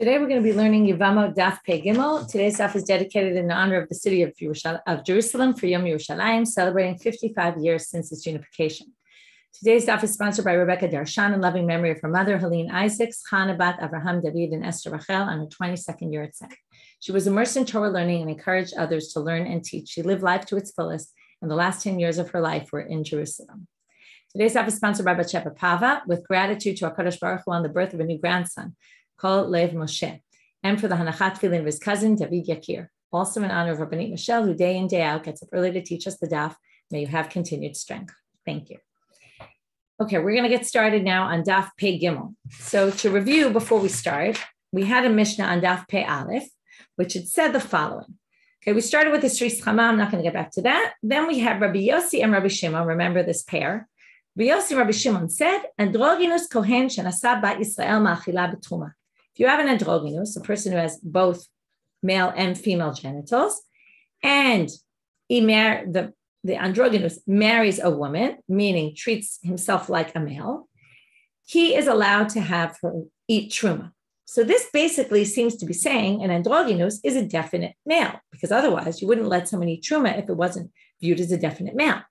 Today we're going to be learning Yevamot Daf Pei Gimel. Today's daf is dedicated in honor of the city of Jerusalem for Yomi Yerushalayim, celebrating 55 years since its unification. Today's daf is sponsored by Rebecca Darshan in loving memory of her mother, Helene Isaacs, Chana Bat Avraham David, and Esther Rachel on her 22nd year at Tzek. She was immersed in Torah learning and encouraged others to learn and teach. She lived life to its fullest, and the last 10 years of her life were in Jerusalem. Today's daf is sponsored by Bat Pava, with gratitude to HaKadosh Baruch Hu on the birth of a new grandson, called Lev Moshe, and for the Hanachat Tefillin of his cousin, David Yakir. Also in honor of Rabbanit Michelle, who day in, day out gets up early to teach us the daf. May you have continued strength. Thank you. Okay, we're going to get started now on Daf Pei Gimel. So to review before we start, we had a Mishna on Daf Pei Aleph, which had said the following. Okay, we started with the Sris Chama. I'm not going to get back to that. Then we have Rabbi Yosi and Rabbi Shimon. Remember this pair. Rabbi Yosi and Rabbi Shimon said, androgynous kohen shenasa bat Yisrael ma'achila b'truma. If you have an androgynous, a person who has both male and female genitals, and the androgynous marries a woman, meaning treats himself like a male, he is allowed to have her eat truma. So this basically seems to be saying an androgynous is a definite male, because otherwise you wouldn't let someone eat truma if it wasn't viewed as a definite male.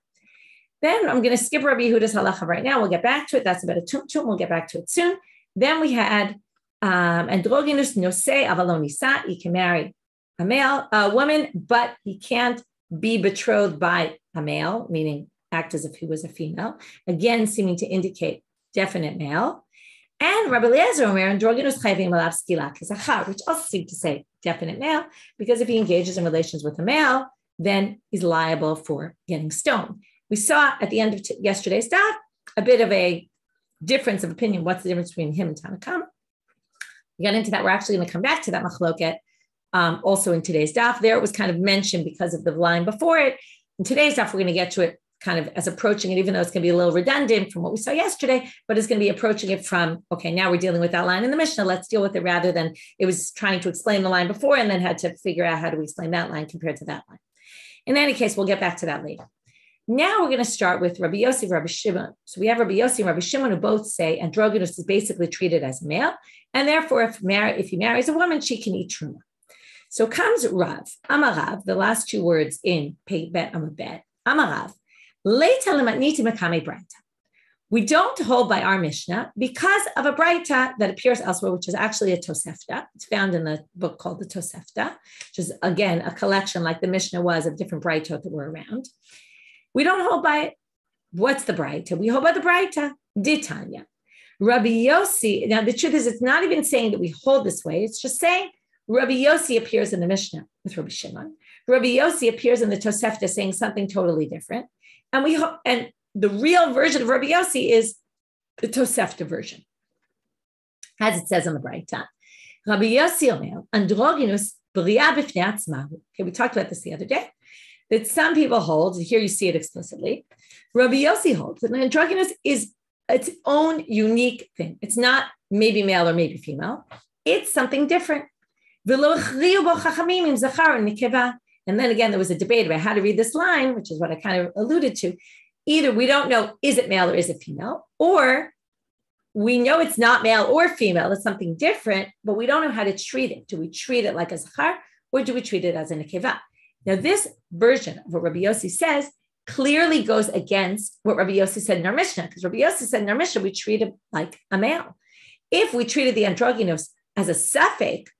Then I'm going to skip Rabbi Yehuda's halacha right now. We'll get back to it. That's about a tumtum. We'll get back to it soon. Then we had androgynous nosei avalon nisa. He can marry a woman, but he can't be betrothed by a male, meaning act as if he was a female. Again, seeming to indicate definite male. And Rabbi Eliezer androgynous chayvim alav skila kizachar, which also seems to say definite male, because if he engages in relations with a male, then he's liable for getting stoned. We saw at the end of yesterday's daf a bit of a difference of opinion. What's the difference between him and Tanakam? We got into that. We're actually going to come back to that machloket also in today's daf. There it was kind of mentioned because of the line before it. In today's daf, we're going to get to it kind of as approaching it, even though it's going to be a little redundant from what we saw yesterday, but it's going to be approaching it from, okay, now we're dealing with that line in the Mishna. Let's deal with it rather than it was trying to explain the line before and then had to figure out how do we explain that line compared to that line. In any case, we'll get back to that later. Now we're going to start with Rabbi Yosi and Rabbi Shimon. So we have Rabbi Yosi and Rabbi Shimon who both say androgynous is basically treated as a male, and therefore if he marries a woman, she can eat truma. So comes Rav, Amarav, the last two words in Pei Bet Amabet, Amarav, Leita lematniti makame braita. We don't hold by our Mishna because of a braita that appears elsewhere, which is actually a Tosefta. It's found in the book called the Tosefta, which is, again, a collection like the Mishna was of different braitot that were around. We don't hold by it. What's the braita? We hold by the braita. Ditanya. Rabbi Yosi. Now, the truth is, it's not even saying that we hold this way. It's just saying Rabbi Yosi appears in the Mishna with Rabbi Shimon. Rabbi Yosi appears in the Tosefta saying something totally different. And the real version of Rabbi Yosi is the Tosefta version, as it says in the braita. Rabbi Yosi omer, androgynous b'riya b'fnei atzmahu. Okay, we talked about this the other day. That some people hold, and here you see it explicitly, Rabbi Yosi holds that androgynous is its own unique thing. It's not maybe male or maybe female. It's something different. And then again, there was a debate about how to read this line, which is what I kind of alluded to. Either we don't know, is it male or is it female? Or we know it's not male or female, it's something different, but we don't know how to treat it. Do we treat it like a zachar or do we treat it as a nekeva? Now, this version of what Rabbi Yosi says clearly goes against what Rabbi Yosi said in our Mishnah, because Rabbi Yosi said in our Mishnah, we treat it like a male. If we treated the androgynous as a suffix,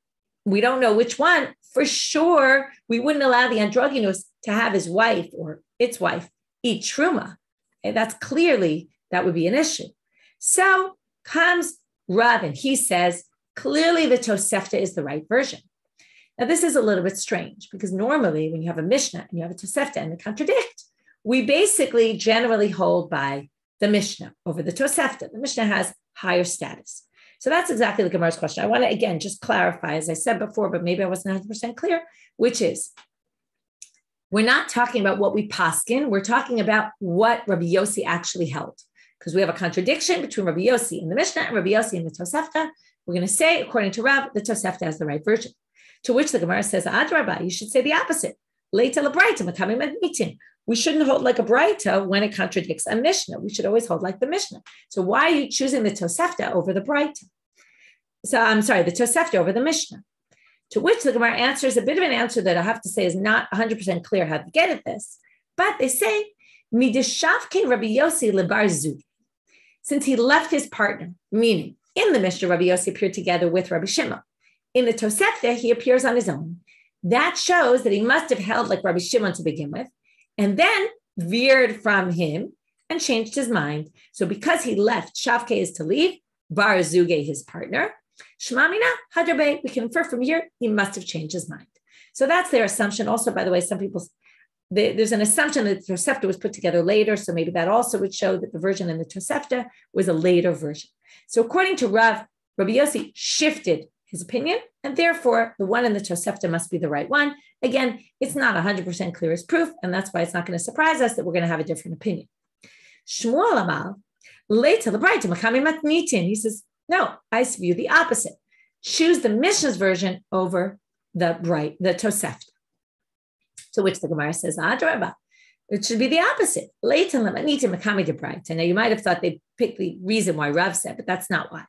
we don't know which one, for sure, we wouldn't allow the androgynous to have his wife or its wife eat truma. And that would be an issue. So comes Rav, and he says, clearly the Tosefta is the right version. Now, this is a little bit strange because normally when you have a Mishnah and you have a Tosefta and they contradict, we basically generally hold by the Mishnah over the Tosefta. The Mishnah has higher status. So that's exactly the Gemara's question. I want to, again, just clarify, as I said before, but maybe I wasn't 100% clear, which is, we're not talking about what we paskin, we're talking about what Rabbi Yosi actually held. Because we have a contradiction between Rabbi Yosi in the Mishnah and Rabbi Yosi in the Tosefta. We're going to say, according to Rav, the Tosefta has the right version. To which the Gemara says, Adrabah, you should say the opposite. Leita lebraita makame medmitin. We shouldn't hold like a braita when it contradicts a Mishnah. We should always hold like the Mishnah. So why are you choosing the Tosefta over the braita? the Tosefta over the Mishna. To which the Gemara answers a bit of an answer that I have to say is not 100% clear how to get at this. But they say, Mideshavke Rabbi Yosi lebar zugi. Since he left his partner, meaning in the Mishna, Rabbi Yosi appeared together with Rabbi Shimon. In the Tosefta, he appears on his own. That shows that he must have held like Rabbi Shimon to begin with, and then veered from him and changed his mind. So because he left, Shavke is to leave, bar zuge, his partner. Shmamina hadrabe, we can infer from here, he must have changed his mind. So that's their assumption. Also, by the way, some people, there's an assumption that the Tosefta was put together later, so maybe that also would show that the version in the Tosefta was a later version. So according to Rabbi Yosi shifted his opinion, and therefore the one in the Tosefta must be the right one. Again, it's not 100% clear as proof, and that's why it's not going to surprise us that we're going to have a different opinion. Shmuel Amal, later the braita, makami matnitin, he says, no, I view the opposite. Choose the Mishna's version over the Tosefta. To which the Gemara says, Adrabah, it should be the opposite. Later, makami de braita. Now you might have thought they picked the reason why Rav said, but that's not why.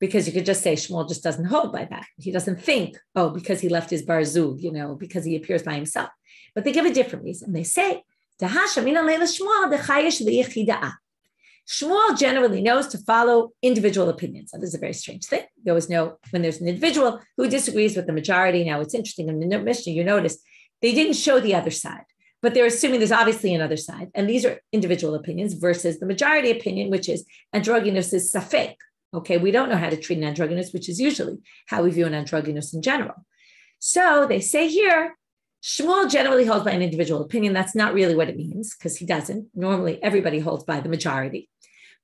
Because you could just say Shmuel just doesn't hold by that. He doesn't think, because he left his bar zug, because he appears by himself. But they give a different reason. They say, Shmuel generally knows to follow individual opinions. Now, this is a very strange thing. You always know when there's an individual who disagrees with the majority. Now, it's interesting in the Mishna, you notice they didn't show the other side, but they're assuming there's obviously another side. And these are individual opinions versus the majority opinion, which is androgynous is safek. Okay, we don't know how to treat an androgynous, which is usually how we view an androgynous in general. So they say here, Shmuel generally holds by an individual opinion. That's not really what it means, because he doesn't. Normally, everybody holds by the majority.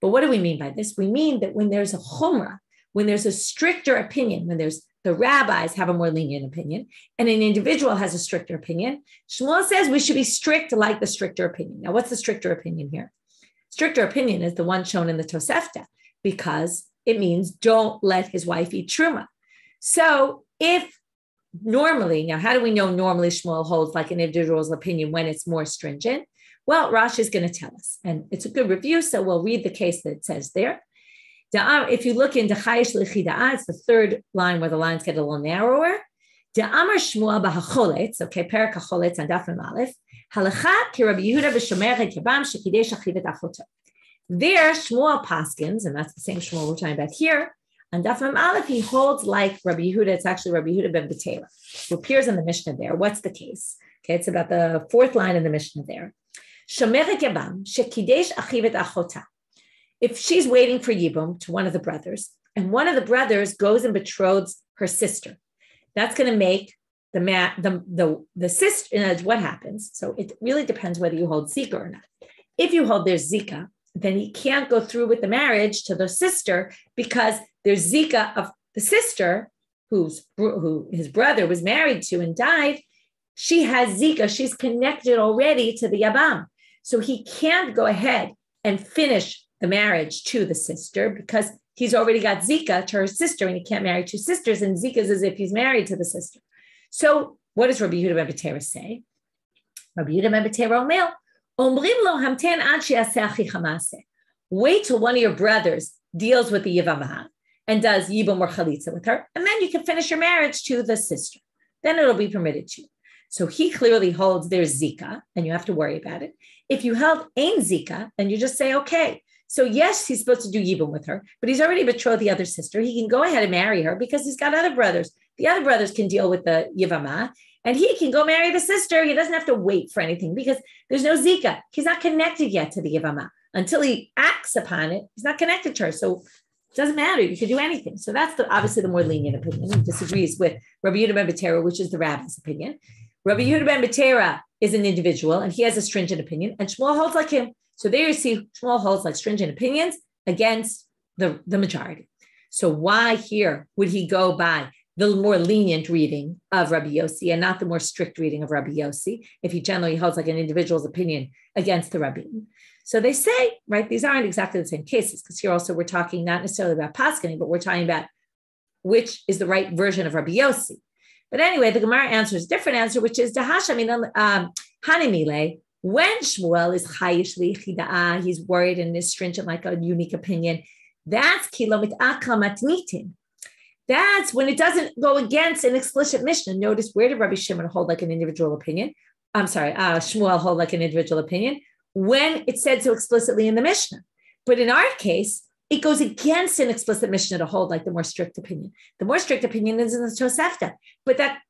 But what do we mean by this? We mean that when there's a chumrah, when there's a stricter opinion, when there's the rabbis have a more lenient opinion, and an individual has a stricter opinion, Shmuel says we should be strict like the stricter opinion. Now, what's the stricter opinion here? Stricter opinion is the one shown in the Tosefta, because it means don't let his wife eat truma. So if normally, now how do we know normally Shmuel holds like an individual's opinion when it's more stringent? Well, Rashi is going to tell us, and it's a good review, so we'll read the case that it says there. If you look into Chayish L'chida'a, it's the third line where the lines get a little narrower. Da'amar Shmuel b'hacholetz, okay, Perak hacholetz and Daf Aleph, halacha ki Rabbi Yehuda b'shomer ha'kebam shekidesh achivet achoto. There, Shmuel paskins, and that's the same Shmuel we're talking about here, and Daf Aleph, he holds like Rabbi Yehuda. It's actually Rabbi Yehuda ben Betela, who appears in the Mishnah there. What's the case? Okay, it's about the fourth line in the Mishnah there. If she's waiting for Yibum to one of the brothers, and one of the brothers goes and betroths her sister, that's going to make the sister. And what happens? So it really depends whether you hold Zika or not. If you hold there's Zika, then he can't go through with the marriage to the sister because there's Zika of the sister who his brother was married to and died. She has Zika. She's connected already to the Yabam. So he can't go ahead and finish the marriage to the sister because he's already got Zika to her sister and he can't marry two sisters, and Zika is as if he's married to the sister. So what does Rabbi Yehuda ben Betera say? Rabbi Yehuda ben Betera wait till one of your brothers deals with the Yevamot and does Yibum or Chalitza with her, and then you can finish your marriage to the sister. Then it'll be permitted to you. So he clearly holds there's Zika, and you have to worry about it. If you held Ein Zika, then you just say, okay, so yes, he's supposed to do Yibum with her, but he's already betrothed the other sister. He can go ahead and marry her because he's got other brothers. The other brothers can deal with the Yevamah, and he can go marry the sister. He doesn't have to wait for anything because there's no Zika. He's not connected yet to the Yevamah. Until he acts upon it, he's not connected to her. So it doesn't matter. You can do anything. So that's obviously the more lenient opinion. He disagrees with Rabbi Yehuda ben Betera, which is the rabbi's opinion. Rabbi Yehuda ben Betera is an individual, and he has a stringent opinion, and Shmuel holds like him. So there you see Shmuel holds like stringent opinions against the majority. So why here would he go by the more lenient reading of Rabbi Yosi and not the more strict reading of Rabbi Yosi if he generally holds like an individual's opinion against the rabbin? So they say, right, these aren't exactly the same cases, because here also we're talking not necessarily about paskaning, but we're talking about which is the right version of Rabbi Yosi. But anyway, the Gemara answers a different answer, which is Hanimile. When Shmuel is chayish li'chida'a, he's worried and is stringent like a unique opinion. That's kilomit akamatnitin. That's when it doesn't go against an explicit Mishnah. Notice, where did Rabbi Shimon hold like an individual opinion? Shmuel hold like an individual opinion when it said so explicitly in the Mishnah. But in our case, it goes against an explicit Mishnah to hold like the more strict opinion. The more strict opinion is in the Tosefta, but that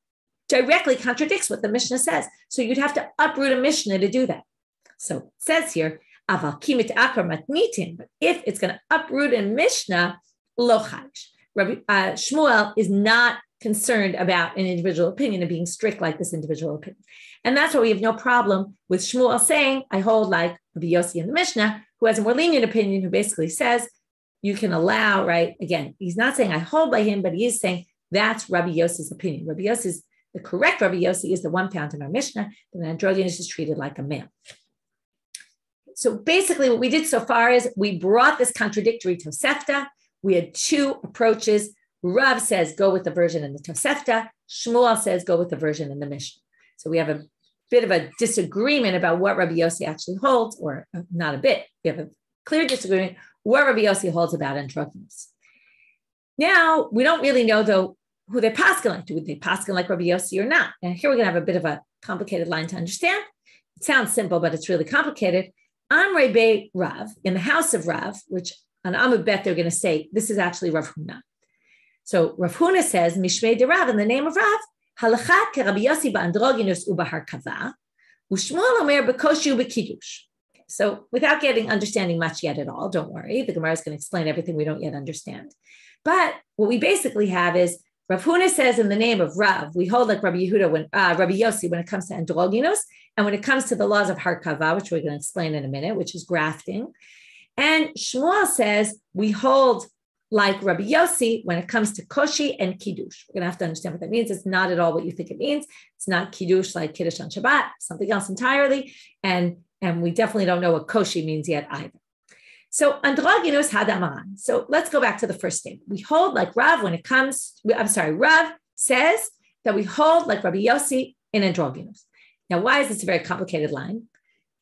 directly contradicts what the Mishnah says. So you'd have to uproot a Mishnah to do that. So it says here, but if it's going to uproot a Mishnah, lo chalish. Shmuel is not concerned about an individual opinion and being strict like this individual opinion. And that's why we have no problem with Shmuel saying, I hold like Rabbi Yosi in the Mishnah, who has a more lenient opinion, who basically says you can allow, right? Again, he's not saying I hold by him, but he is saying that's Rabbi Yosi's opinion. The correct Rabbi Yosi is the one found in our Mishnah, that an androgynous is treated like a male. So basically what we did so far is we brought this contradictory Tosefta. We had two approaches. Rav says, go with the version in the Tosefta. Shmuel says, go with the version in the Mishnah. So we have a bit of a disagreement about what Rabbi Yosi actually holds, or not a bit. We have a clear disagreement what Rabbi Yosi holds about androgynous. Now, we don't really know, though, who they paskin like. Do they paskin like Rabbi Yosi or not? And here we're going to have a bit of a complicated line to understand. It sounds simple, but it's really complicated. Amrei Beit Rav, in the house of Rav, which on Amud Bet, they're going to say, this is actually Rav Huna. So Rav Huna says, Mishmei de Rav, in the name of Rav, halachat ke Rabbi Yosi ba'androgynous ubahar kava, u'Shmuel omer b'koshi u'b'kiddush. So without understanding much yet at all, don't worry, the Gemara is going to explain everything we don't yet understand. But what we basically have is, Rav Huna says in the name of Rav, we hold like Rabbi Yehuda, Rabbi Yosi, when it comes to androgynous, and when it comes to the laws of harkava, which we're going to explain in a minute, which is grafting. And Shmuel says we hold like Rabbi Yosi when it comes to koshi and kiddush. We're going to have to understand what that means. It's not at all what you think it means. It's not kiddush like kiddush on Shabbat, something else entirely. And we definitely don't know what koshi means yet either. So androgynous hadamaran. So let's go back to the first statement. We hold like Rav when it comes, Rav says that we hold like Rabbi Yosi in androgynous. Now, why is this a very complicated line?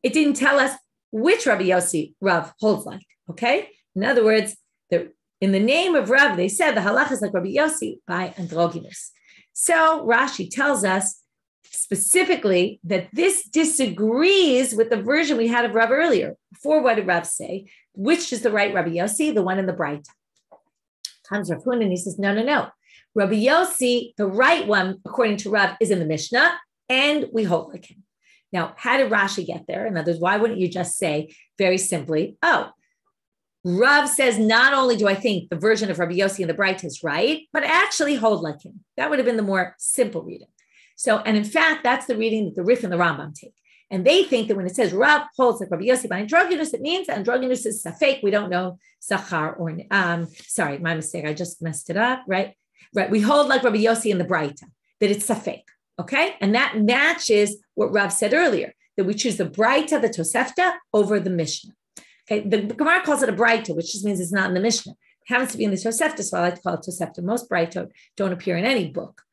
It didn't tell us which Rabbi Yosi Rav holds like, okay? In other words, in the name of Rav, they said the halach is like Rabbi Yosi by androgynous. So Rashi tells us specifically that this disagrees with the version we had of Rav earlier. Before, what did Rav say? Which is the right Rabbi Yosi? The one in the braita. Comes Rav Huna and he says, no. Rabbi Yosi, the right one, according to Rav, is in the Mishnah, and we hold like him. Now, how did Rashi get there? In other words, why wouldn't you just say very simply, Rav says, not only do I think the version of Rabbi Yosi in the braita is right, but I actually hold like him. That would have been the more simple reading. So, and in fact, that's the reading that the Rif and the Rambam take. And they think that when it says Rav holds like Rabbi Yosi by androgynous, it means androgynous is safek. We don't know zachar or, sorry, my mistake. I just messed it up, right? Right. We hold like Rabbi Yosi in the braita, that it's safek, okay? And that matches what Rav said earlier, that we choose the braita, the Tosefta, over the Mishnah. Okay, the Gemara calls it a braita, which just means it's not in the Mishnah. It happens to be in the Tosefta, so I like to call it Tosefta. Most braita don't appear in any book.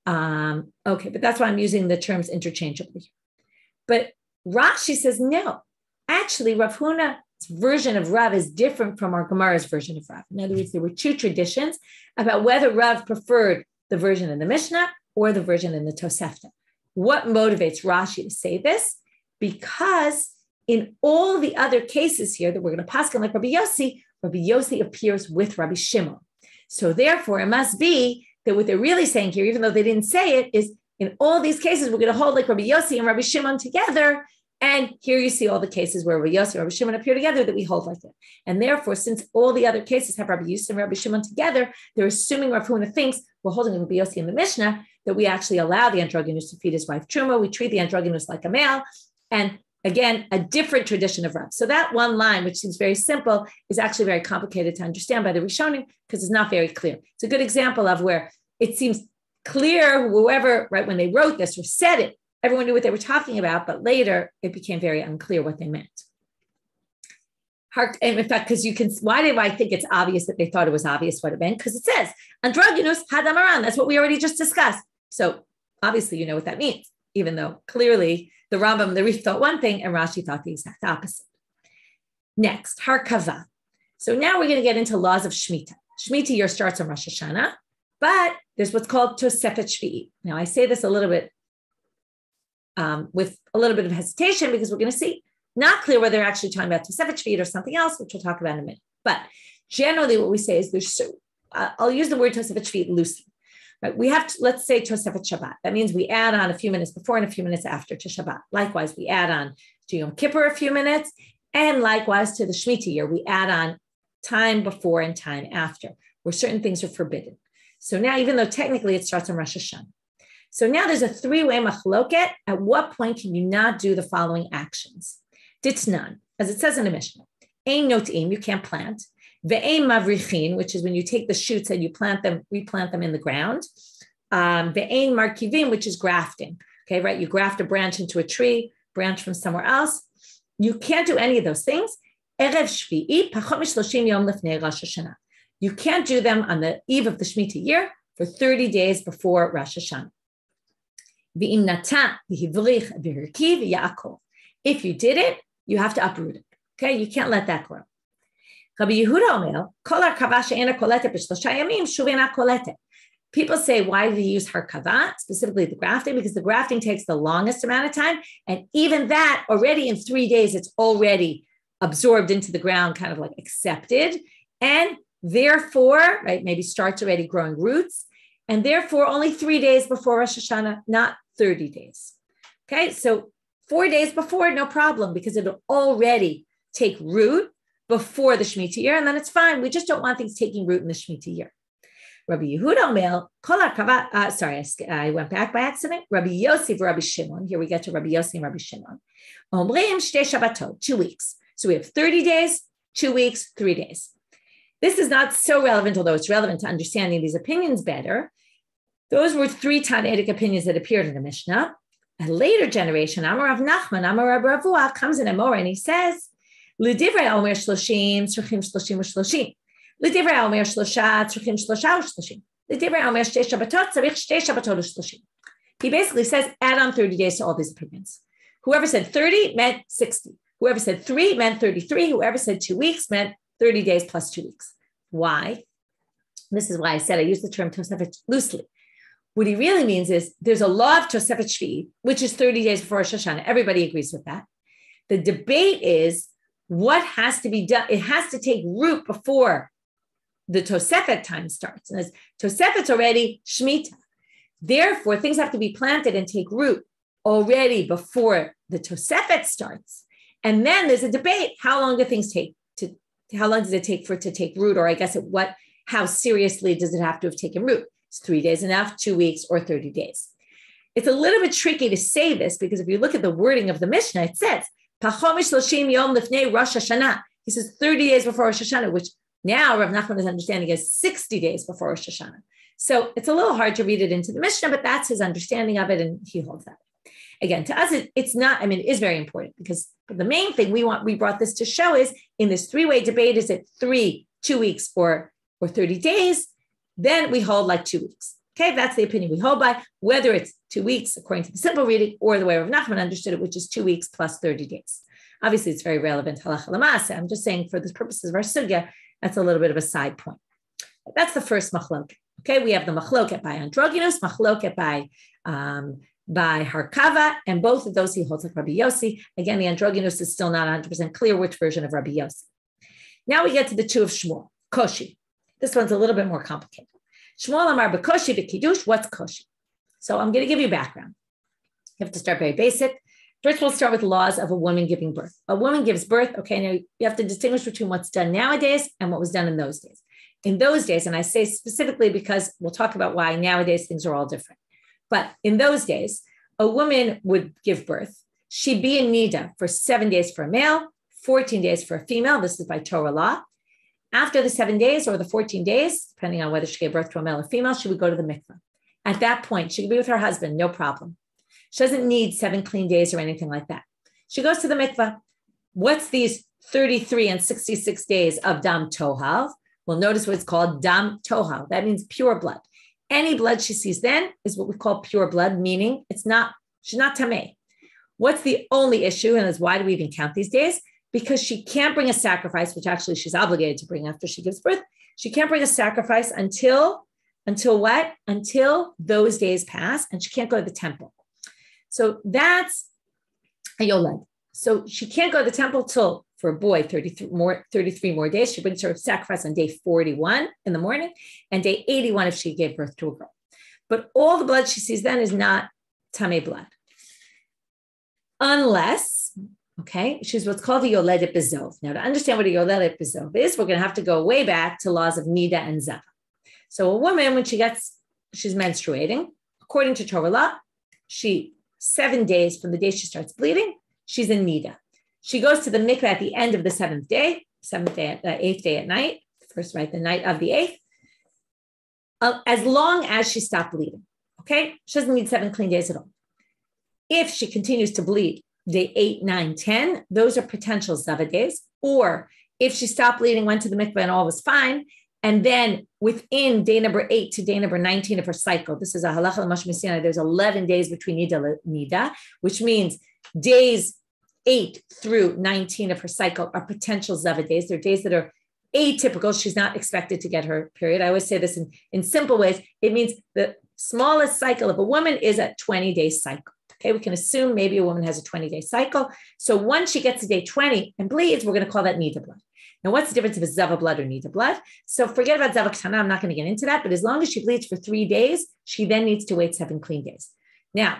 Okay, but that's why I'm using the terms interchangeably. But Rashi says, no, actually, Rav Huna's version of Rav is different from our Gemara's version of Rav. In other words, there were two traditions about whether Rav preferred the version in the Mishnah or the version in the Tosefta. What motivates Rashi to say this? Because in all the other cases here that we're going to paskin like Rabbi Yosi appears with Rabbi Shimon. So therefore, it must be that what they're really saying here, even though they didn't say it, is in all these cases, we're going to hold like Rabbi Yosi and Rabbi Shimon together. And here you see all the cases where Rabbi Yosi and Rabbi Shimon appear together that we hold like that. And therefore, since all the other cases have Rabbi Yiso and Rabbi Shimon together, they're assuming Rav Huna thinks we're holding Rabbi Yosi in the Mishnah, that we actually allow the androgynous to feed his wife truma. We treat the androgynous like a male. And again, a different tradition of Rav. So that one line, which seems very simple, is actually very complicated to understand by the Rishonim because it's not very clear. It's a good example of where it seems clear, whoever, right, when they wrote this or said it, everyone knew what they were talking about, but later it became very unclear what they meant. And in fact, because why do I think it's obvious that they thought it was obvious what it meant? Because it says, androgynous hadamaran, that's what we already just discussed. So obviously you know what that means, even though clearly the Rambam and the Rif thought one thing and Rashi thought the exact opposite. Next, harkava. So now we're going to get into laws of shmita. Shmita year starts on Rosh Hashanah. But there's what's called Tosefet Shvi'i. Now, I say this a little bit with a little bit of hesitation because we're going to see not clear whether they're actually talking about Tosefet Shvi'i or something else, which we'll talk about in a minute. But generally, what we say is I'll use the word Tosefet Shvi'i loosely. Right? We have to, let's say Tosefet Shabbat. That means we add on a few minutes before and a few minutes after to Shabbat. Likewise, we add on to Yom Kippur a few minutes, and likewise to the Shemitah year, we add on time before and time after, where certain things are forbidden. So now, even though technically it starts on Rosh Hashanah. So now there's a three-way machloket. At what point can you not do the following actions? Ditnan, as it says in the Mishna, ein notim, you can't plant. Ve'ein mavrichin, which is when you take the shoots and you replant them in the ground. Ve'ein markivim, which is grafting. Okay, right? You graft a branch into a tree, branch from somewhere else. You can't do any of those things. Erev shvi'i, pachot mishloshim yom lefnei Rosh Hashanah. You can't do them on the eve of the Shemitah year for 30 days before Rosh Hashanah. Ve'im nata v'hivrich v'hirkiv ya'akol. If you did it, you have to uproot it. Okay, you can't let that grow. Rabbi Yehuda omer, kol harkava she'ena koletet b'shlosha yamim shuvena koletet. People say, why do we use harkava, specifically the grafting? Because the grafting takes the longest amount of time. And even that, already in 3 days, it's already absorbed into the ground, kind of like accepted. And therefore, right, maybe starts already growing roots. And therefore, only 3 days before Rosh Hashanah, not 30 days. Okay, so 4 days before, no problem, because it'll already take root before the Shemitah year, and then it's fine. We just don't want things taking root in the Shemitah year. Rabbi Yehuda omer, I went back by accident. Rabbi Yosi, Rabbi Shimon. Here we get to Rabbi Yosi and Rabbi Shimon. Omrim shtei Shabbatot, 2 weeks. So we have 30 days, 2 weeks, 3 days. This is not so relevant, although it's relevant to understanding these opinions better. Those were 3 Tanaitic opinions that appeared in the Mishnah. A later generation, Amar Rav Nachman, Amar Rav Ravua, comes in Amor and he says, L'divrei omer shloshim, tzruchim shloshim u'shloshim. L'divrei omer shlosha, tzruchim shlosha u'shloshim. L'divrei omer shtei Shabbatot, tzarich shtei Shabbatot u'shloshim. He basically says, add on 30 days to all these opinions. Whoever said 30 meant 60. Whoever said 3 meant 33. Whoever said 2 weeks meant 30 days plus 2 weeks. Why? This is why I said I use the term Tosefet loosely. What he really means is there's a law of Tosefet Shvi'i, which is 30 days before Rosh Hashanah. Everybody agrees with that. The debate is what has to be done. It has to take root before the Tosefet time starts. And as Tosefet's already shmita. Therefore, things have to be planted and take root already before the Tosefet starts. And then there's a debate. How long do things take? How long does it take for it to take root? Or I guess how seriously does it have to have taken root? Is 3 days enough, 2 weeks, or 30 days? It's a little bit tricky to say this because if you look at the wording of the Mishnah, it says, Pachomish Loshim Yom Lifnei Rosh Hashanah. He says 30 days before Rosh Hashanah, which now Rav Nachman is understanding as 60 days before Rosh Hashanah. So it's a little hard to read it into the Mishnah, but that's his understanding of it, and he holds that. Again, to us, it's not, it is very important because the main thing we brought this to show is in this 3-way debate, is it 3, 2 weeks, or 30 days? Then we hold like 2 weeks. Okay, that's the opinion we hold by, whether it's 2 weeks, according to the simple reading, or the way Rav Nachman understood it, which is 2 weeks plus 30 days. Obviously, it's very relevant halacha l'maaseh. I'm just saying for the purposes of our sugya, that's a little bit of a side point. That's the first machloket. Okay, we have the machloket by androgynous, machloket by harkava, and both of those he holds like Rabbi Yosi. Again, the androgynous is still not 100% clear which version of Rabbi Yosi. Now we get to the 2 of Shmuel, koshi. This one's a little bit more complicated. Shmuel amar b'koshi v'kiddush, what's koshi? So I'm going to give you background. You have to start very basic. First, we'll start with laws of a woman giving birth. A woman gives birth, okay, now you have to distinguish between what's done nowadays and what was done in those days. In those days, and I say specifically because we'll talk about why nowadays things are all different. But in those days, a woman would give birth. She'd be in nida for 7 days for a male, 14 days for a female. This is by Torah law. After the 7 days or the 14 days, depending on whether she gave birth to a male or female, she would go to the mikveh. At that point, she could be with her husband, no problem. She doesn't need 7 clean days or anything like that. She goes to the mikveh. What's these 33 and 66 days of dam tohal? Well, notice what it's called, dam tohal. That means pure blood. Any blood she sees then is what we call pure blood, meaning she's not tameh. What's the only issue, and is why do we even count these days? Because she can't bring a sacrifice, which actually she's obligated to bring after she gives birth. She can't bring a sacrifice until until what? Until those days pass and she can't go to the temple. So that's a yoled. So she can't go to the temple till, for a boy, 33 more days. She brings her sacrifice on day 41 in the morning and day 81 if she gave birth to a girl. But all the blood she sees then is not tamei blood. Unless, okay, she's what's called a yoledet bezov. Now, to understand what a yoledet bezov is, we're going to have to go way back to laws of nida and zava. So a woman, when she's menstruating, according to Torah law, 7 days from the day she starts bleeding, she's in nida. She goes to the mikveh at the end of the eighth day at night, the night of the 8th, as long as she stopped bleeding, okay? She doesn't need 7 clean days at all. If she continues to bleed day 8, 9, 10, those are potential zava days. Or if she stopped bleeding, went to the mikveh and all was fine, and then within day number 8 to day number 19 of her cycle, this is a halacha l'mashma, there's 11 days between nida, which means days 8 through 19 of her cycle are potential zava days. They're days that are atypical. She's not expected to get her period. I always say this in simple ways. It means the smallest cycle of a woman is a 20-day cycle. Okay, we can assume maybe a woman has a 20-day cycle. So once she gets to day 20 and bleeds, we're going to call that nida blood. Now, what's the difference of a zava blood or nida blood? So forget about zava ktana. I'm not going to get into that. But as long as she bleeds for 3 days, she then needs to wait 7 clean days. Now,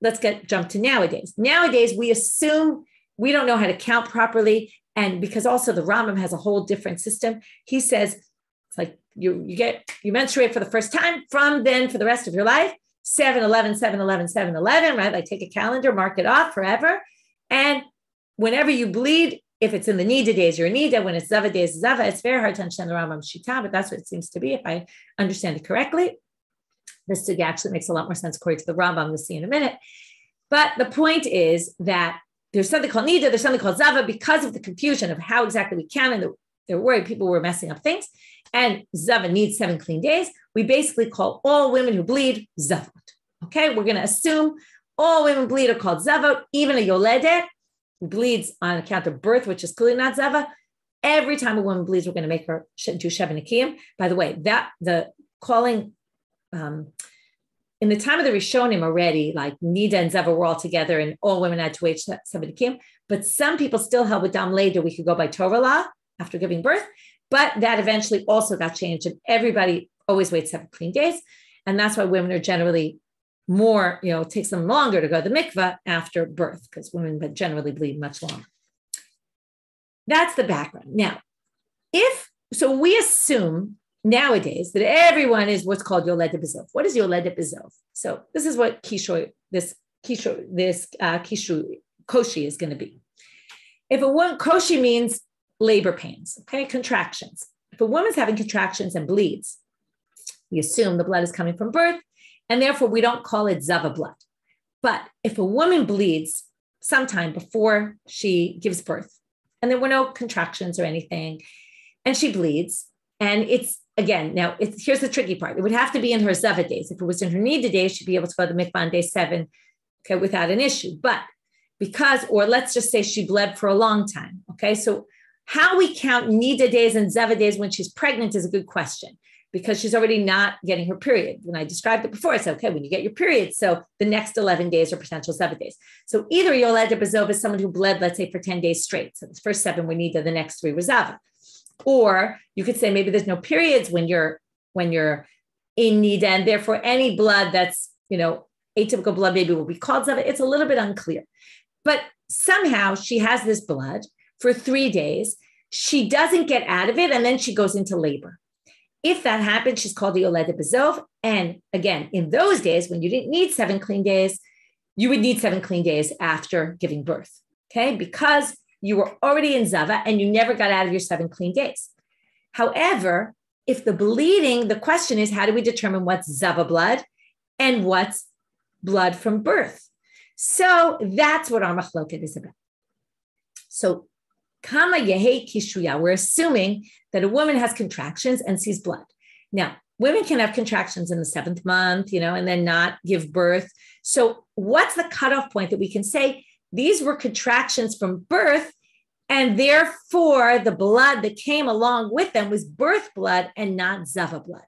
let's jump to nowadays. Nowadays, we assume we don't know how to count properly. And because also the Rambam has a whole different system, he says it's like you menstruate for the first time, from then for the rest of your life, 7/11, 7/11, 7/11, right? Like take a calendar, mark it off forever. And whenever you bleed, if it's in the nida days, you're a nida. When it's zava days, zava. It's very hard to understand the Rambam's shita, but that's what it seems to be if I understand it correctly. This actually makes a lot more sense according to the Rambam. We'll see in a minute. But the point is that there's something called nida, there's something called zava, because of the confusion of how exactly we count, and they're worried people were messing up things. And zava needs 7 clean days. We basically call all women who bleed zavot. Okay, we're going to assume all women bleed are called zavot, even a yoledet who bleeds on account of birth, which is clearly not zava. Every time a woman bleeds, we're going to make her do sheva nikiyim. By the way, that the calling in the time of the Rishonim already, like nida and zava were all together, and all women had to wait sheva nikiyim. But some people still held with dam later. We could go by Torah law after giving birth, but that eventually also got changed, and everybody always waits 7 clean days, and that's why women are generally more, it takes them longer to go to the mikveh after birth, because women generally bleed much longer. That's the background. Now, we assume nowadays that everyone is what's called yoledet bezov. What is yoledet bezov? So this is what this koshi is going to be. If a woman, koshi means labor pains, okay, contractions. If a woman's having contractions and bleeds, we assume the blood is coming from birth, and therefore we don't call it zava blood. But if a woman bleeds sometime before she gives birth, and there were no contractions or anything, and she bleeds, and here's the tricky part. It would have to be in her zava days. If it was in her nida days, she'd be able to go to the mikvah on day 7, okay, without an issue. But or let's just say she bled for a long time, okay? So how we count nida days and zava days when she's pregnant is a good question, because she's already not getting her period. When I described it before, I said, okay, when you get your period, so the next 11 days are potential zava days. So either yoledet bezov is someone who bled, let's say, for 10 days straight. So the first 7 were nida, the next 3 were zava. Or you could say maybe there's no periods when you're in nida, and therefore any blood that's, atypical blood maybe will be called zava. It's a little bit unclear. But somehow she has this blood for 3 days. She doesn't get out of it, and then she goes into labor. If that happens, she's called the yoledet bezov. And again, in those days, when you didn't need 7 clean days, you would need 7 clean days after giving birth, okay? Because you were already in zava and you never got out of your 7 clean days. However, if the bleeding, the question is, how do we determine what's zava blood and what's blood from birth? So that's what our machloket is about. So Kama yehe kishuya, we're assuming that a woman has contractions and sees blood. Now, women can have contractions in the 7th month, and then not give birth. So what's the cutoff point that we can say these were contractions from birth, and therefore the blood that came along with them was birth blood and not zava blood?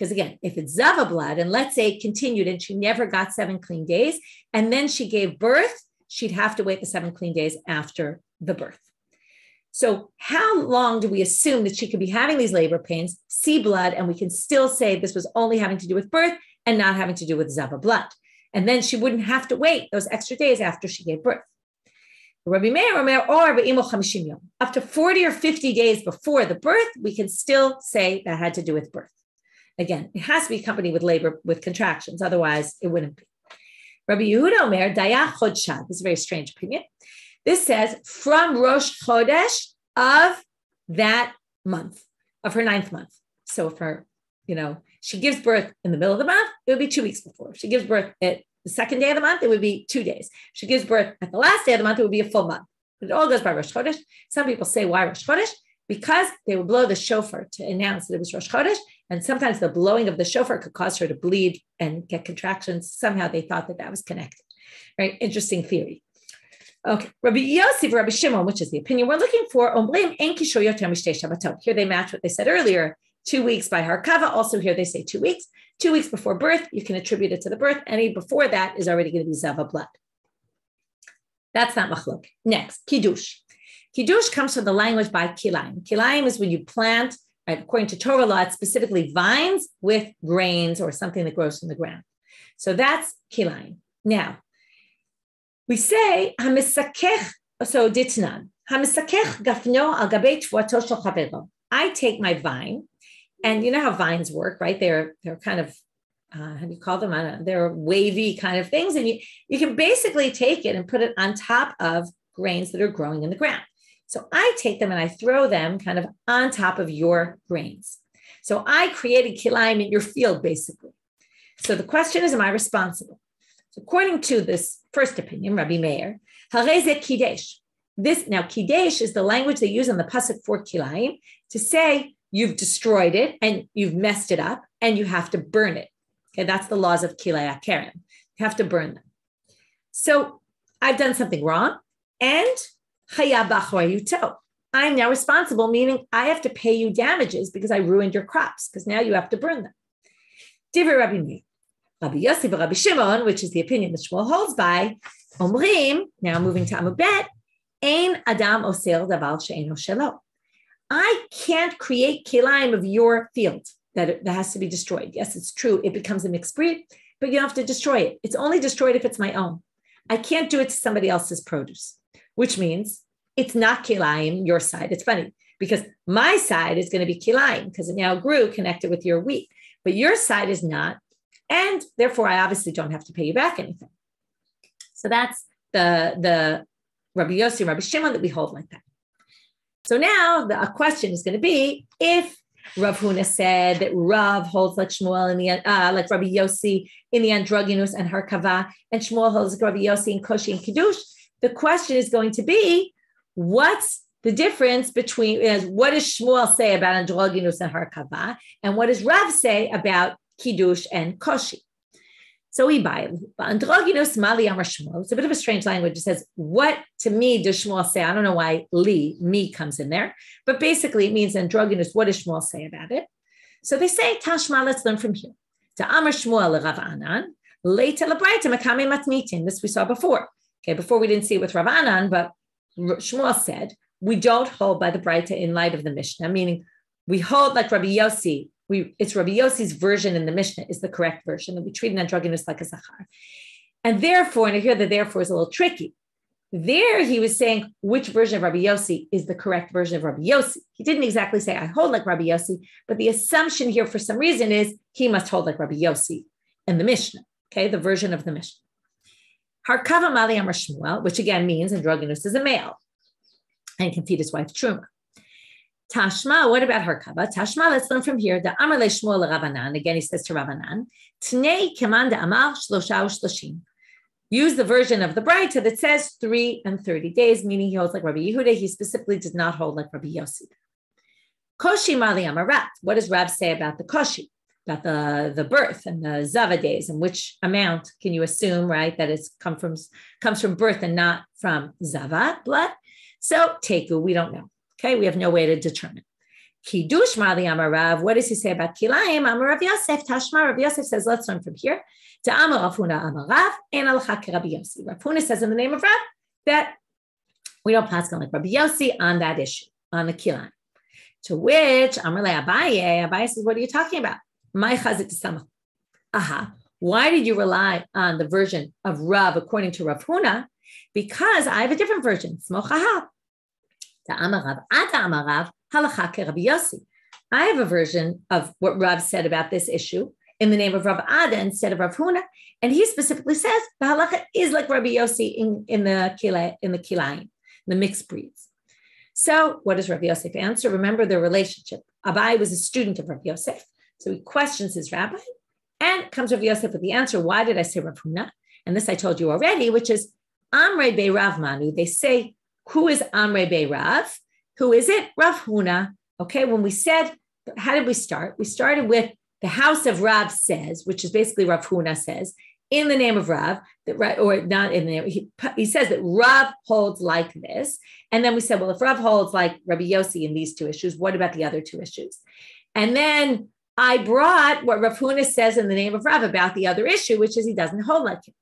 Because again, if it's zava blood, and let's say it continued and she never got 7 clean days, and then she gave birth, she'd have to wait the 7 clean days after the birth. So how long do we assume that she could be having these labor pains, see blood, and we can still say this was only having to do with birth and not having to do with zava blood? And then she wouldn't have to wait those extra days after she gave birth. Rabbi Meir, up to 40 or 50 days before the birth, we can still say that had to do with birth. Again, it has to be accompanied with labor, with contractions. Otherwise, it wouldn't be. Rabbi Yehuda Omer, Daya Chodshad. This is a very strange opinion. This says from Rosh Chodesh of that month, of her 9th month. So if her, she gives birth in the middle of the month, it would be 2 weeks before. If she gives birth at the 2nd day of the month, it would be 2 days. If she gives birth at the last day of the month, it would be a full month. It all goes by Rosh Chodesh. Some people say, why Rosh Chodesh? Because they would blow the shofar to announce that it was Rosh Chodesh, and sometimes the blowing of the shofar could cause her to bleed and get contractions. Somehow they thought that was connected. Right? Interesting theory. Okay. Rabbi Yosi, Rabbi Shimon, which is the opinion we're looking for. Here they match what they said earlier. 2 weeks by Harkava. Also here they say 2 weeks. 2 weeks before birth, you can attribute it to the birth. Any before that is already going to be zava blood. That's not machlok. Next, kiddush. Kiddush comes from the language by kilaim. Kilaim is when you plant, right, according to Torah law, it's specifically vines with grains or something that grows from the ground. So that's kilaim. Now, we say, hamisakech, so ditnan, hamisakech gafno al gabei tvuato shel chavero. I take my vine, and you know how vines work, right? They're kind of, how do you call them? They're wavy kind of things. And you can basically take it and put it on top of grains that are growing in the ground. So I take them and I throw them kind of on top of your grains. So I created kilaim in your field, basically. So the question is, am I responsible? So according to this first opinion, Rabbi Meir, hareze kidesh. Now, kidesh is the language they use on the pasuk for kilaim to say you've destroyed it and you've messed it up and you have to burn it. Okay, that's the laws of kilei akerim. You have to burn them. So I've done something wrong, and I'm now responsible, meaning I have to pay you damages because I ruined your crops, because now you have to burn them. Divrei Rabbi Meir, Rabbi Yosi, Rabbi Shimon, which is the opinion that Shmuel holds by, Omrim, now moving to Amud Bet, Ein Adam Osel Davar She'eino Shelo. I can't create kilaim of your field that has to be destroyed. Yes, it's true. It becomes a mixed breed, but you don't have to destroy it. It's only destroyed if it's my own. I can't do it to somebody else's produce, which means it's not kilaim, your side. It's funny because my side is going to be kilaim because it now grew connected with your wheat, but your side is not. And therefore, I obviously don't have to pay you back anything. So that's the Rabbi Yosi, Rabbi Shimon that we hold like that. So now a question is going to be, if Rav Huna said that Rav holds like Shmuel in the like Rabbi Yosi in the androgynous and Harkava, and Shmuel holds like Rabbi Yosi in Koshi and Kiddush, the question is going to be, what's the difference between, what does Shmuel say about androgynous and Harkava, and what does Rav say about Kiddush and Koshi? So we buy androgynous mali amar Shmuel. It's a bit of a strange language. It says, what to me does Shmuel say? I don't know why me comes in there, but basically it means androgynous. What does Shmuel say about it? So they say, Tashma, let's learn from here. To amar Shmuel Rav Anan, later la braita makame matnitin. This we saw before. Okay, before we didn't see it with Rav Anan, but Shmuel said, we don't hold by the braita in light of the Mishna, meaning we hold like Rabbi Yosi. It's Rabbi Yosi's version in the Mishna is the correct version, and we treat an androgynous like a zachar. And therefore, and I hear that therefore is a little tricky. There he was saying which version of Rabbi Yosi is the correct version of Rabbi Yosi. He didn't exactly say I hold like Rabbi Yosi, but the assumption here for some reason is he must hold like Rabbi Yosi in the Mishna, okay, the version of the Mishna. Harkava mali amar Shmuel, which again means androgynous is a male and can feed his wife truma. Tashma, what about Harkava? Tashma, let's learn from here. The Amar le Shmuel Rabbanan, again he says to Rabbanan, Tnei kemanda amar shlosha u'shloshim. Use the version of the braita that says 3 and 30 days, meaning he holds like Rabbi Yehuda. He specifically does not hold like Rabbi Yosi. Koshi mali amar Rav. What does Rav say about the koshi, about the birth and the zava days, and which amount can you assume, right, that it's comes from birth and not from zava blood? So teku, we don't know. Okay, we have no way to determine. Kiddush Mali Amarav. What does he say about kilaim? Amarav Yosef Tashma. Rabbi Yosef says, let's learn from here. To Amar Rav Huna Amarav and Alchak Rabbi Yosi. Rav Huna says in the name of Rav that we don't pass on like Rabbi Yosi on that issue, on the kilaim. To which Amar Le Abaye says, what are you talking about? My chazit samach. Aha. Why did you rely on the version of Rav according to Rav Huna? Because I have a different version. Smochaha. To Amar Rav Ada Amar Rav Halachak Rabbi Yosi. I have a version of what Rav said about this issue in the name of Rav Ada instead of Rav Huna, and he specifically says the halacha is like Rabbi Yosi in the kilaim, the mixed breeds. So, what does Rabbi Yosef answer? Remember their relationship. Abai was a student of Rabbi Yosef, so he questions his rabbi, and comes Rabbi Yosef with the answer. Why did I say Rav Huna? And this I told you already, which is Amrei Bei Rav Manu. They say, who is Amrei Bei Rav? Who is it? Rav Huna. Okay, when we said, how did we start? We started with the house of Rav says, which is basically Rav Huna says, in the name of Rav, that or not in the name, he says that Rav holds like this. And then we said, well, if Rav holds like Rabbi Yosi in these two issues, what about the other two issues? And then I brought what Rav Huna says in the name of Rav about the other issue, which is he doesn't hold like him.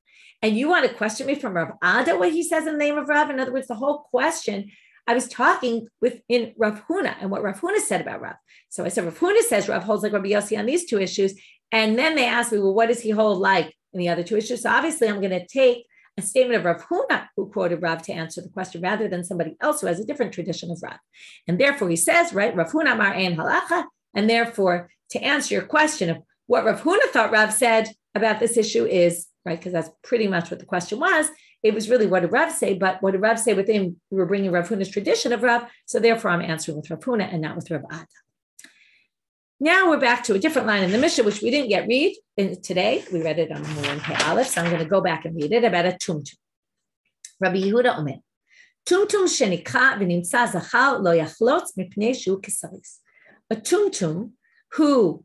And you want to question me from Rav Ada what he says in the name of Rav? In other words, the whole question, I was talking within Rav Huna and what Rav Huna said about Rav. So I said, Rav Huna says Rav holds like Rabbi Yosi on these two issues. And then they asked me, well, what does he hold like in the other two issues? So obviously I'm going to take a statement of Rav Huna who quoted Rav to answer the question rather than somebody else who has a different tradition of Rav. And therefore he says, right, Rav Huna Mar Ein Halacha. And therefore to answer your question of what Rav Huna thought Rav said about this issue is, right, because that's pretty much what the question was. It was really what did Rav say, but what did Rav say within, we were bringing Rav Huna's tradition of Rav, so therefore I'm answering with Rav Huna and not with Rav Ada. Now we're back to a different line in the Mishna, which we didn't yet read today. We read it on Moran Pei Aleph, so I'm going to go back and read it about a tumtum. Rabbi Yehuda Omer, tumtum shenikha v'nimtza zachar lo yachlotz mipnei shu kisaris. A tumtum who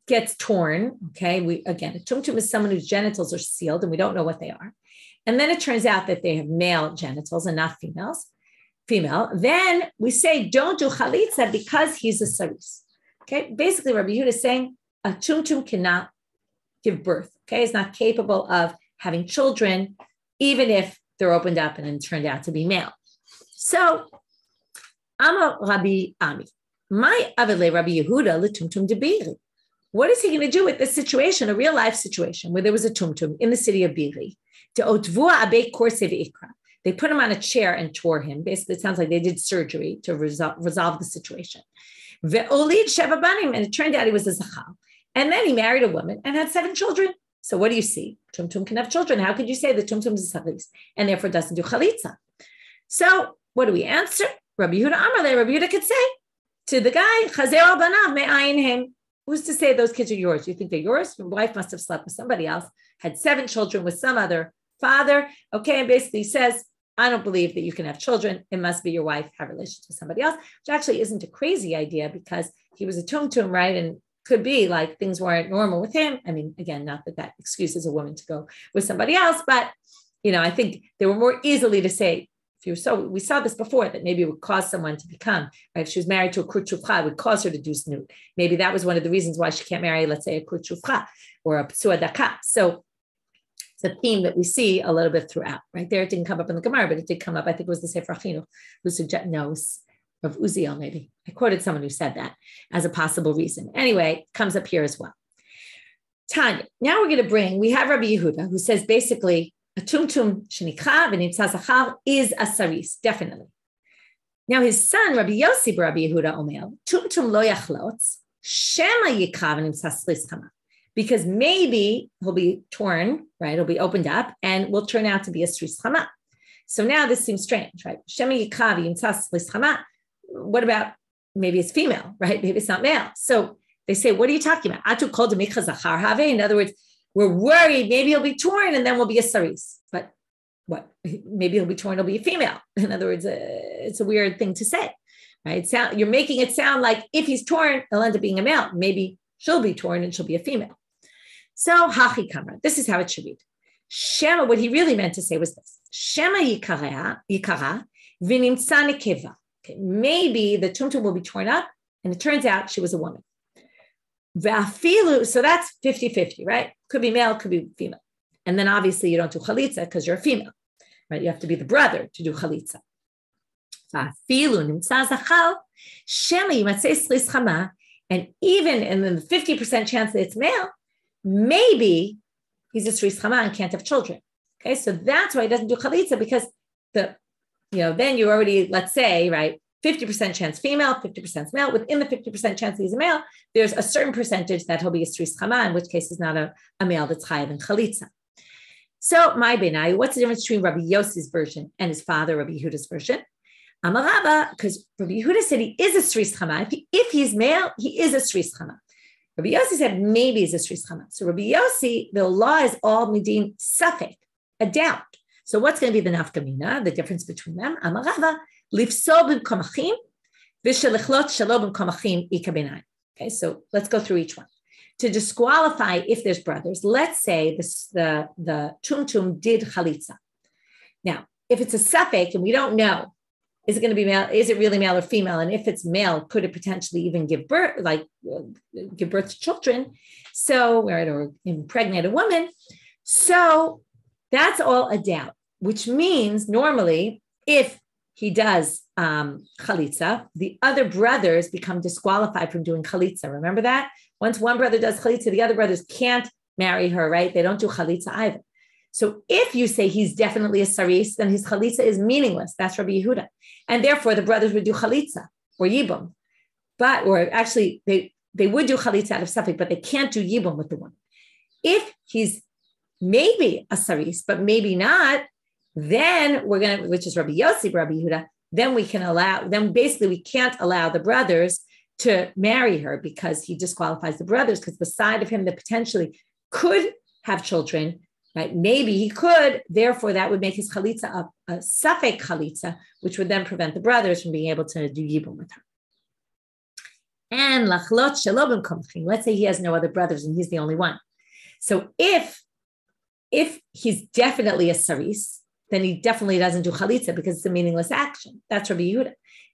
gets torn, okay, a tumtum is someone whose genitals are sealed and we don't know what they are. And then it turns out that they have male genitals and not female. Then we say, don't do chalitza because he's a saris. Okay, basically Rabbi Yehuda is saying a tumtum cannot give birth. Okay, it's not capable of having children, even if they're opened up and then turned out to be male. So, Ama Rabbi Ami, my avile Rabbi Yehuda letumtum debiri. What is he going to do with this situation, a real life situation where there was a tumtum in the city of Biri? They put him on a chair and tore him. Basically, it sounds like they did surgery to resolve the situation. And it turned out he was a zachar. And then he married a woman and had 7 children. So what do you see? Tumtum can have children. How could you say that tumtum is a saris and therefore doesn't do chalitza? So what do we answer? Rabbi Yehuda Amarle, Rabbi Yehuda could say to the guy, Chazer al banav me'ayin him. Who's to say those kids are yours? You think they're yours? Your wife must have slept with somebody else, had 7 children with some other father. Okay, and basically says, I don't believe that you can have children. It must be your wife, have relations with somebody else, which actually isn't a crazy idea because he was a tumtum, right? And could be like things weren't normal with him. I mean, again, not that that excuses a woman to go with somebody else, but, you know, I think they were more easily to say, if you were so, we saw this before, that maybe it would cause someone to become, right? If she was married to a kurchufra, it would cause her to do snoot. Maybe that was one of the reasons why she can't marry, let's say, a kurchufra or a psuadaka. So it's a theme that we see a little bit throughout, right? There it didn't come up in the Gemara, but it did come up. I think it was the Sefer Achinu who suggested, no, it was of Uziel maybe. I quoted someone who said that as a possible reason. Anyway, it comes up here as well. Tanya, now we're going to we have Rabbi Yehuda who says basically, a tumtum shenikha v'nimtza zachar is a saris, definitely. Now his son, Rabbi Yosi, Rabbi Yehuda Omer, tumtum lo yachlotz, shema yikha v'nimtza slis chama. Because maybe he'll be torn, right? He'll be opened up and will turn out to be a sris chama. So now this seems strange, right? Shema yikha v'nimtza slis chama. What about maybe it's female, right? Maybe it's not male. So they say, what are you talking about? Atu kol demicha zachar have. In other words, we're worried maybe he'll be torn and then we'll be a saris. But what? Maybe he'll be torn, he'll be a female. In other words, it's a weird thing to say, right? You're making it sound like if he's torn, he'll end up being a male. Maybe she'll be torn and she'll be a female. So, hachi kamra, this is how it should read. Shema, what he really meant to say was this. Shema yikara v'nimtza nekeva. Okay, maybe the tumtum will be torn up And it turns out she was a woman. So that's 50-50, right? Could be male, could be female. And then obviously you don't do chalitza because you're a female, right? You have to be the brother to do chalitza. And even in the 50% chance that it's male, maybe he's a saris chama and can't have children. Okay, so that's why he doesn't do chalitza, because then you already, let's say, right, 50% chance female, 50% male. Within the 50% chance he's a male, there's a certain percentage that he'll be a saris chama, in which case he's not a male that's chayav in chalitza. So, my benai, what's the difference between Rabbi Yosi's version and his father, Rabbi Yehuda's version? Amarabba, because Rabbi Yehuda said he is a saris chama. If he's male, he is a saris chama. Rabbi Yosi said maybe he's a saris chama. So Rabbi Yosi, the law is all midin safek, a doubt. So what's going to be the nafkamina, the difference between them? Amarabba, lifso b'mkomachim, v'shelichlot shelo b'mkomachim ika benai. Okay, so let's go through each one. To disqualify if there's brothers, let's say the tumtum did chalitza. Now, if it's a safek and we don't know, is it going to be male? Is it really male or female? And if it's male, could it potentially even give birth to children? So, or impregnate a woman. So that's all a doubt, which means normally if he does chalitza, the other brothers become disqualified from doing chalitza. Remember that? Once one brother does chalitza, the other brothers can't marry her, right? They don't do chalitza either. So if you say he's definitely a saris, then his chalitza is meaningless. That's Rabbi Yehuda. And therefore the brothers would do chalitza or yibum. Or actually they would do chalitza out of safek, but they can't do yibum with the woman. If he's maybe a saris, but maybe not, then we're going to, which is Rabbi Yosi, Rabbi Yehuda, then we can't allow the brothers to marry her because he disqualifies the brothers, because the side of him that potentially could have children, right? Maybe he could, therefore that would make his chalitza a safek chalitza, which would then prevent the brothers from being able to do yibum with her. And lachlot shelo b'mkomachim, let's say he has no other brothers and he's the only one. So if he's definitely a saris, then he definitely doesn't do chalitza because it's a meaningless action. That's Rabbi Yehuda.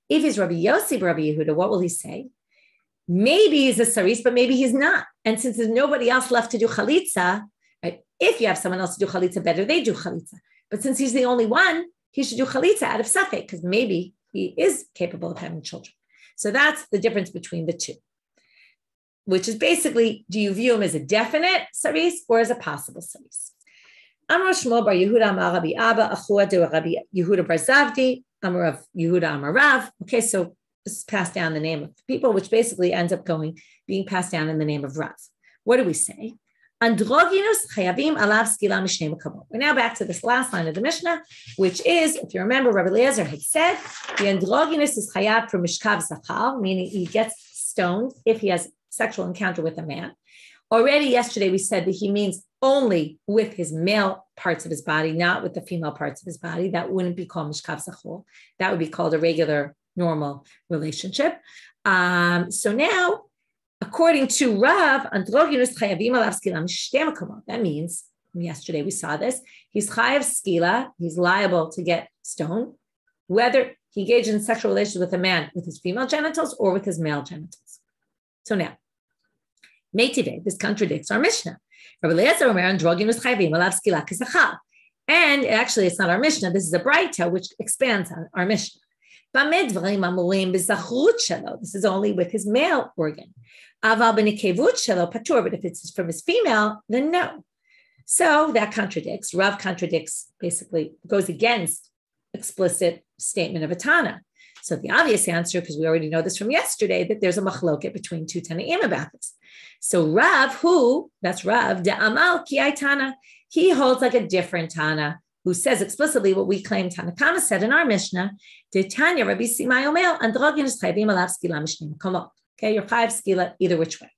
If he's Rabbi Yosi, Rabbi Yehuda, what will he say? Maybe he's a saris, but maybe he's not. And since there's nobody else left to do chalitza, right? If you have someone else to do chalitza better, they do chalitza. But since he's the only one, he should do chalitza out of safek, because maybe he is capable of having children. So that's the difference between the two, which is basically, do you view him as a definite saris or as a possible saris? Amar Shmuel bar Yehuda amar Rabbi Abba achua de Rabbi Yehuda bar Zavdi amar Rav Yehuda amar Rav. Okay, so this is passed down the name of the people, which basically ends up being passed down in the name of Rav. What do we say? Androgynous chayavim alav skila mishnei makabot. We're now back to this last line of the Mishna, which is, if you remember, Rabbi Eliezer had said the androgynous is chayav for mishkav zachal, meaning he gets stoned if he has sexual encounter with a man. Already yesterday we said that he means only with his male parts of his body, not with the female parts of his body. That wouldn't be called mishkav zachol. That would be called a regular, normal relationship. So now, according to Rav, androgynous chayavim alav skila mishnei makamot. That means, yesterday we saw this, he's chayav skila, he's liable to get stoned, whether he engaged in sexual relations with a man with his female genitals or with his male genitals. So now, Meitive, this contradicts our Mishnah. Rabbi Eliezer omer androgynous chayavim alav skila k'zachal. And actually, it's not our Mishnah. This is a braita, which expands on our Mishnah. This is only with his male organ. But if it's from his female, then no. So that contradicts. Rav contradicts, basically goes against explicit statement of a Tana. So the obvious answer, because we already know this from yesterday, that there's a machloket between two Tanaim about this. So Rav, that's Rav, de amal ki Tana, he holds like a different Tana, who says explicitly what we claim Tanakama said in our Mishnah, de Tanya Rabbi Simai Omer, androgynous chayavim alav skila mishnei makamot. Okay, you're chayav skila either which way.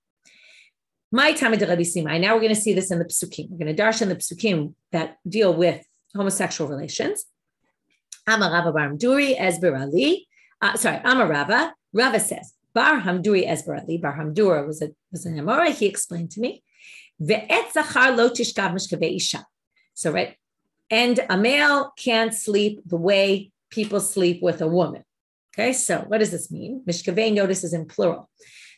My time de Rabbi Simai. Now we're going to see this in the psukim. We're going to darshan the psukim that deal with homosexual relations. Amar Rava bar Hamduri esber ali. Amar Rava. Rava says bar Hamduri esber ali. Bar Hamdura was an Amora. He explained to me. Ve'et zachar lo tishkav mishkavei isha. So right. And a male can't sleep the way people sleep with a woman. Okay, so what does this mean? Mishkaveh, notice, is in plural.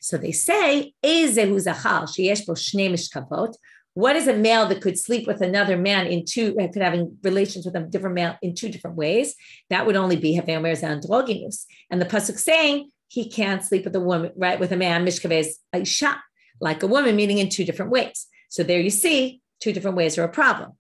So they say, Ezehu zachal sheyesh bo shnei mishkavot. What is a male that could sleep with another man could having relations with a different male in two different ways? That would only be Havemer androgynous. And the pasuk saying he can't sleep with a woman, right? With a man, Mishkaveh is Aisha, like a woman, meaning in two different ways. So there you see, two different ways are a problem.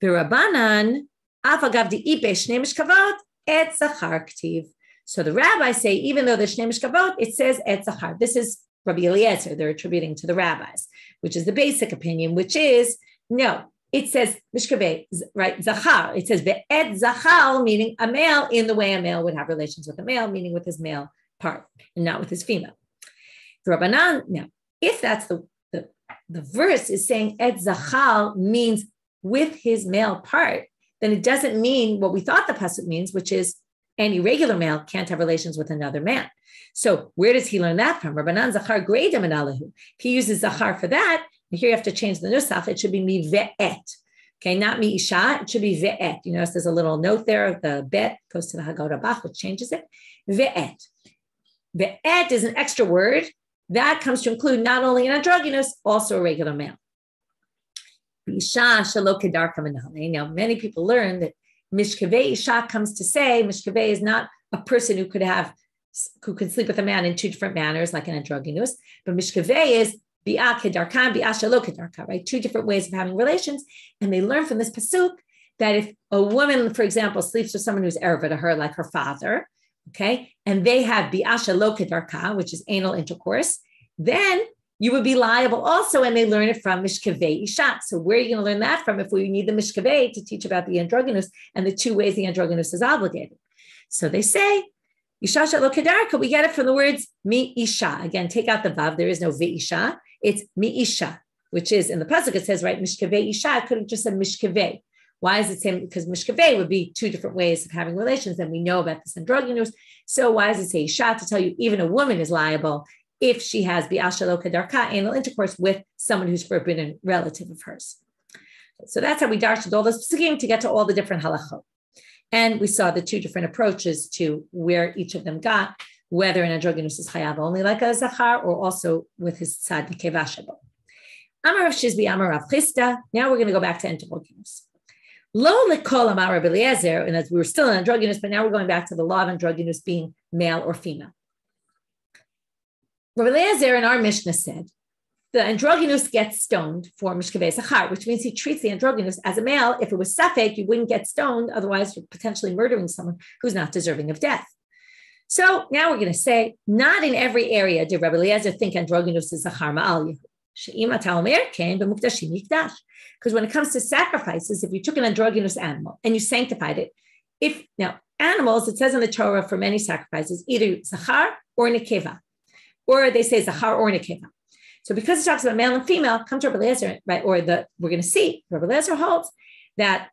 V'Rabbanan afagav di'ipe shnei mishkavot et zachar ktiv. So the rabbis say, even though there's shnei mishkavot, it says et zachar. This is Rabbi Eliezer, they're attributing to the rabbis, which is the basic opinion, which is, no, it says mishkaveh, right, zachar. It says ve'et zachar, meaning a male in the way a male would have relations with a male, meaning with his male part and not with his female. Rabbanan, now, if that's the verse is saying et zachar means with his male part, then it doesn't mean what we thought the pasuk means, which is any regular male can't have relations with another man. So where does he learn that from? Rabbanan zachar greidem and alahu. If he uses zachar for that, here you have to change the nusach. It should be mi ve'et. Okay, not mi isha. It should be ve'et. You notice there's a little note there. The bet goes to the Haggadah Bach, which changes it. Ve'et. Ve'et is an extra word that comes to include not only an androgynous, also a regular male. Isha shelo kedarka menale. Now, many people learn that mishkaveh isha comes to say mishkaveh is not a person who could sleep with a man in two different manners, like an androgynous, but mishkaveh is bi'ah kedarka, bi'ah shelo kedarka, right? Two different ways of having relations. And they learn from this pasuk that if a woman, for example, sleeps with someone who's erva to her, like her father, okay, and they have bi'ah shelo kedarka, which is anal intercourse, then you would be liable also, and they learn it from mishkaveh isha. So where are you going to learn that from if we need the mishkaveh to teach about the androgynous and the two ways the androgynous is obligated? So they say, isha shelo kedarka, we get it from the words mi isha. Again, take out the vav, there is no vi isha. It's mi isha, which is, in the pasuk it says, right, mishkaveh isha. It could have just said mishkaveh. Why is it saying? Because mishkaveh would be two different ways of having relations, and we know about this androgynous. So why does it say isha? To tell you even a woman is liable if she has bi'ah shelo kedarka, anal intercourse with someone who's forbidden relative of hers. So that's how we darshed all this psukim to get to all the different halachot. And we saw the two different approaches to where each of them got, whether an androgynous is chayav only like a zachar or also with his tzad nekeva shebo. Amar Rav Shizbi, Amar Rav Chisda. Now we're going to go back to androgynous. Lo lekol Amar Rabbi Eliezer, and as we were still in androgynous, but now we're going back to the law of androgynous being male or female. Rabbi Eliezer in our Mishna said, the androgynous gets stoned for mishkaveh zachar, which means he treats the androgynous as a male. If it was safek, you wouldn't get stoned. Otherwise, you're potentially murdering someone who's not deserving of death. So now we're going to say, not in every area did Rabbi Eliezer think androgynous is zachar ma'al yehu. Because when it comes to sacrifices, if you took an androgynous animal and you sanctified it, now animals, it says in the Torah for many sacrifices, either zachar or nekeva. Or they say zachar or nekeva. So because it talks about male and female, come to Rabbi Eliezer, right? We're going to see, Rabbi Eliezer holds that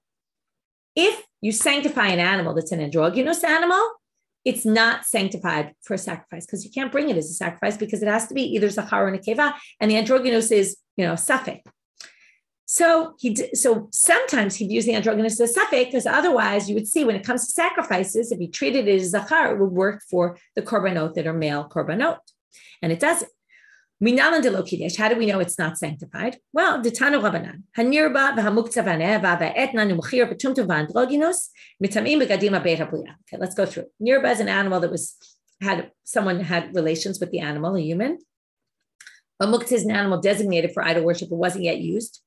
if you sanctify an animal that's an androgynous animal, it's not sanctified for a sacrifice because you can't bring it as a sacrifice because it has to be either zachar or nekeva, and the androgynous is, safek. So sometimes he'd use the androgynous as safek because otherwise you would see when it comes to sacrifices, if he treated it as zachar, it would work for the korbanot that are male korbanot. And it doesn't. How do we know it's not sanctified? Well, Ditanu Rabbanan. Hanirba v'hamukta v'aneva v'etna numchir v'tumtum v'androgynous mitamim b'gadim beit habriya. Okay, let's go through. Nirba is an animal that someone had relations with the animal, a human. Hamukta is an animal designated for idol worship, but wasn't yet used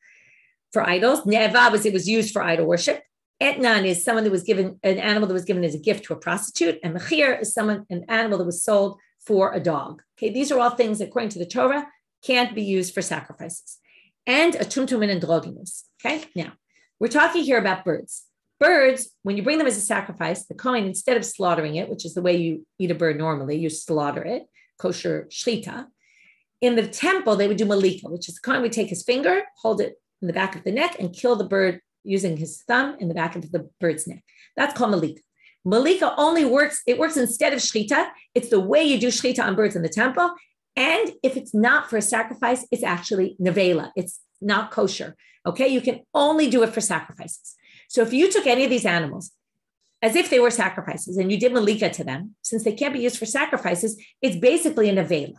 for idols. Neva was used for idol worship. Etnan is an animal that was given as a gift to a prostitute, and mechir is an animal that was sold for a dog. Okay, these are all things according to the Torah can't be used for sacrifices. And a tumtum and androgynous. Okay, now we're talking here about birds. Birds, when you bring them as a sacrifice, the kohen, instead of slaughtering it, which is the way you eat a bird normally, you slaughter it, kosher shmita. In the temple, they would do malika, which is the kohen would take his finger, hold it in the back of the neck, and kill the bird using his thumb in the back of the bird's neck. That's called malika. Malika only works instead of shmita. It's the way you do shmita on birds in the temple. And if it's not for a sacrifice, it's actually nevela. It's not kosher. Okay, you can only do it for sacrifices. So if you took any of these animals as if they were sacrifices, and you did malika to them, since they can't be used for sacrifices, it's basically a nevela.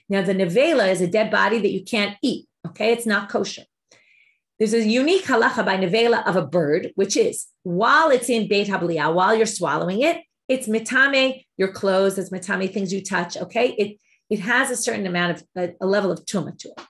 Now, the nevela is a dead body that you can't eat, okay? It's not kosher. There's a unique halacha by nevela of a bird, which is, while it's in Beit HaBliah, while you're swallowing it, it's mitame your clothes, it's mitame things you touch, okay? It has a certain amount of, a level of tumah to it.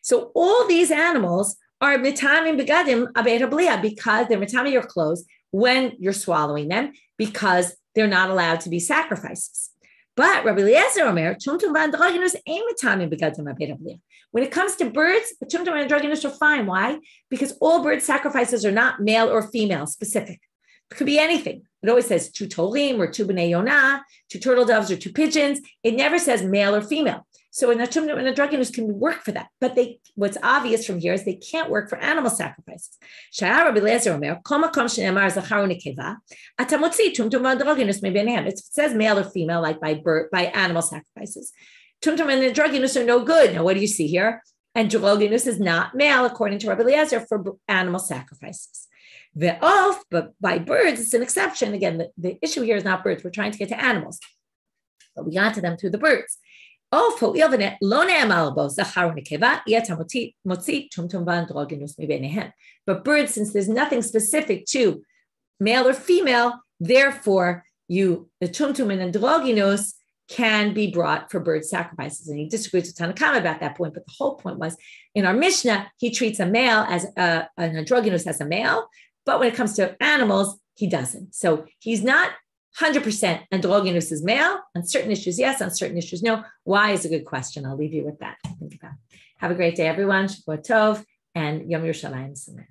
So all these animals are mitame begadim Beit HaBliah because they're mitame your clothes when you're swallowing them, because they're not allowed to be sacrifices. But Rabbi Eliezer Omer, tumtum androgynous ain't mitame begadim Beit HaBliah. When it comes to birds, the tumtum and androgynous are fine. Why? Because all bird sacrifices are not male or female specific. It could be anything. It always says 2 tolim or 2 b'nei yonah, 2 turtle doves or 2 pigeons. It never says male or female. So an tumtum and androgynous can work for that. But what's obvious from here is they can't work for animal sacrifices. It says male or female, like by animal sacrifices. Tumtum and androgynous are no good. Now, what do you see here? Androgynous is not male, according to Rabbi Eliezer, for animal sacrifices. The oath, but by birds, it's an exception. Again, the issue here is not birds. We're trying to get to animals, but we got to them through the birds. But birds, since there's nothing specific to male or female, therefore the tumtum and androgynous can be brought for bird sacrifices. And he disagrees with Tanakama about that point, but the whole point was, in our Mishna, he treats a male as an androgynous as a male, but when it comes to animals, he doesn't. So he's not 100% androgynous is male. On certain issues, yes. On certain issues, no. Why is a good question. I'll leave you with that to think about. Have a great day, everyone. Shavua Tov and Yom Yerushalayim Sameach.